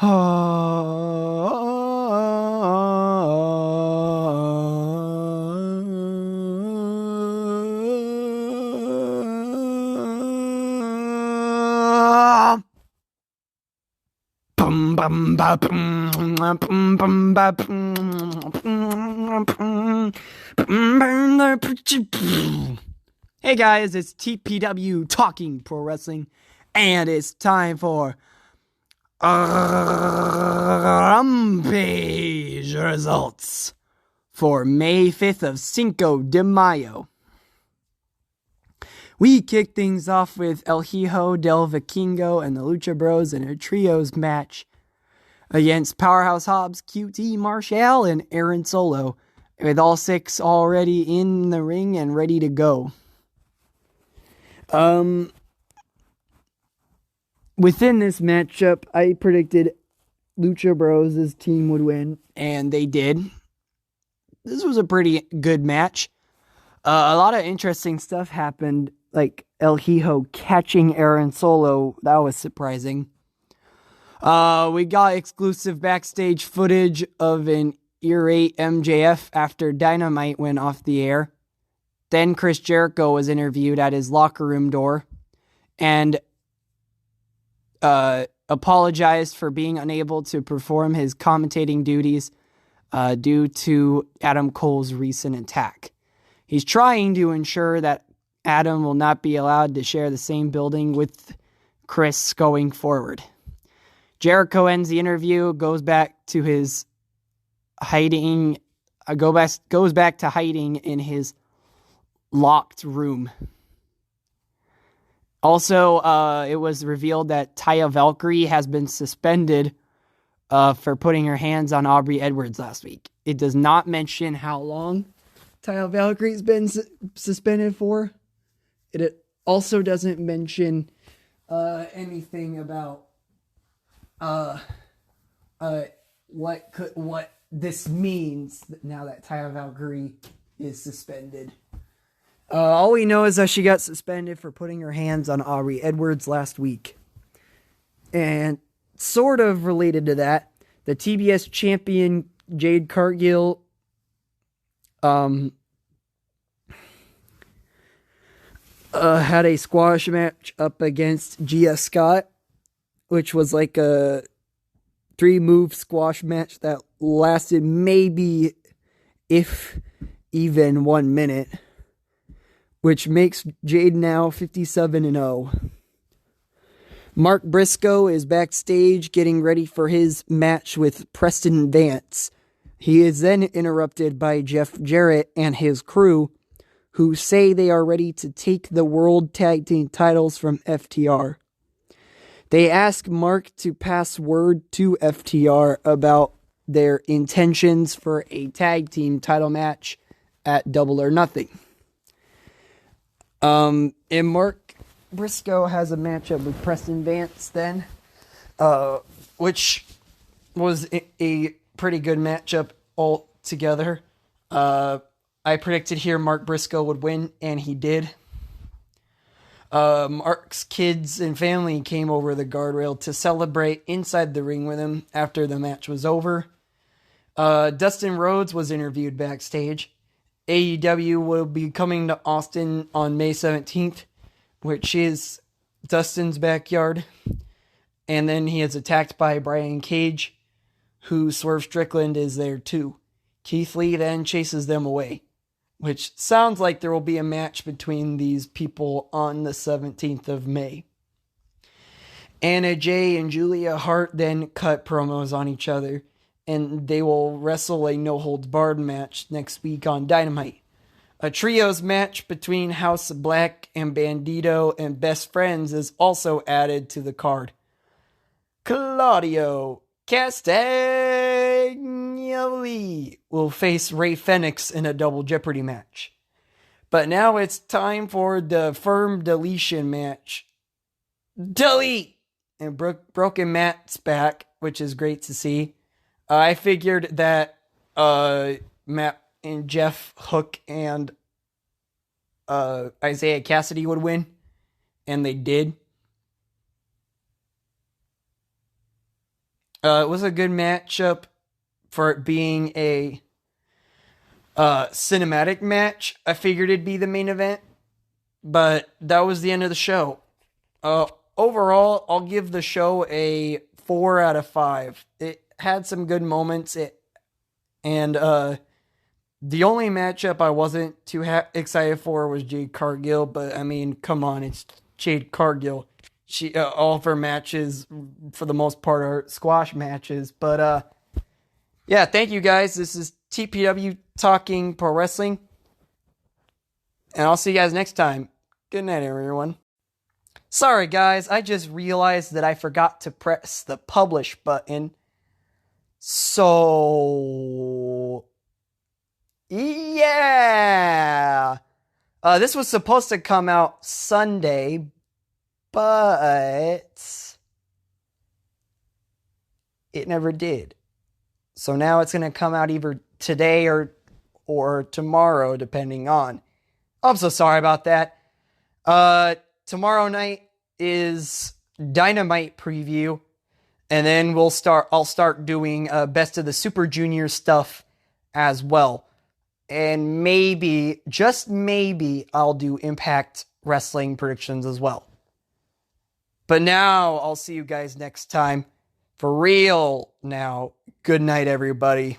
Hey guys, it's TPW Talking Pro Wrestling, and it's time for Rampage results for May 5th of Cinco de Mayo. We kick things off with El Hijo del Vikingo and the Lucha Bros in a trios match against Powerhouse Hobbs, QT Marshall, and Aaron Solo, with all six already in the ring and ready to go. Within this matchup, I predicted Lucha Bros' team would win, and they did. This was a pretty good match. A lot of interesting stuff happened, like El Hijo catching Aaron Solo. That was surprising. We got exclusive backstage footage of an irate MJF after Dynamite went off the air. Then Chris Jericho was interviewed at his locker room door and apologized for being unable to perform his commentating duties due to Adam Cole's recent attack. He's trying to ensure that Adam will not be allowed to share the same building with Chris going forward. Jericho ends the interview, goes back to his hiding, goes back to hiding in his locked room. Also, it was revealed that Taya Valkyrie has been suspended for putting her hands on Aubrey Edwards last week. It does not mention how long Taya Valkyrie's been suspended for. It also doesn't mention anything about what this means now that Taya Valkyrie is suspended. All we know is that she got suspended for putting her hands on Aubrey Edwards last week. And sort of related to that, the TBS champion Jade Cargill had a squash match up against Gia Scott, which was like a 3-move squash match that lasted maybe, if even, 1 minute, which makes Jade now 57-0. Mark Briscoe is backstage getting ready for his match with Preston Vance. He is then interrupted by Jeff Jarrett and his crew, who say they are ready to take the World Tag Team titles from FTR. They ask Mark to pass word to FTR about their intentions for a tag team title match at Double or Nothing. And Mark Briscoe has a matchup with Preston Vance then, which was a pretty good matchup altogether. I predicted here Mark Briscoe would win, and he did. Mark's kids and family came over the guardrail to celebrate inside the ring with him after the match was over. Dustin Rhodes was interviewed backstage. AEW will be coming to Austin on May 17th, which is Dustin's backyard. And then he is attacked by Brian Cage, who Swerve Strickland is there too. Keith Lee then chases them away, which sounds like there will be a match between these people on the 17th of May. Anna Jay and Julia Hart then cut promos on each other, and they will wrestle a no-holds-barred match next week on Dynamite. A trios match between House of Black and Bandito and Best Friends is also added to the card. Claudio Castagnoli will face Ray Fenix in a double Jeopardy match. But now it's time for the firm deletion match. Delete! And Broken Matt's back, which is great to see. I figured that Matt and Jeff Hook and Isaiah Cassidy would win, and they did. It was a good matchup for it being a cinematic match. I figured it'd be the main event, but that was the end of the show. Overall, I'll give the show a 4 out of 5. It had some good moments. And the only matchup I wasn't too excited for was Jade Cargill, but I mean, come on, it's Jade Cargill. She all of her matches, for the most part, are squash matches. But yeah, thank you guys. This is TPW Talking Pro Wrestling, and I'll see you guys next time. Good night, everyone. Sorry, guys, I just realized that I forgot to press the publish button. So, yeah. This was supposed to come out Sunday, but it never did. So now it's going to come out either today or tomorrow, depending on. I'm so sorry about that. Tomorrow night is Dynamite preview, and then I'll start doing Best of the Super Junior stuff as well. And maybe, just maybe, I'll do Impact Wrestling predictions as well. But now, I'll see you guys next time. For real now. Good night, everybody.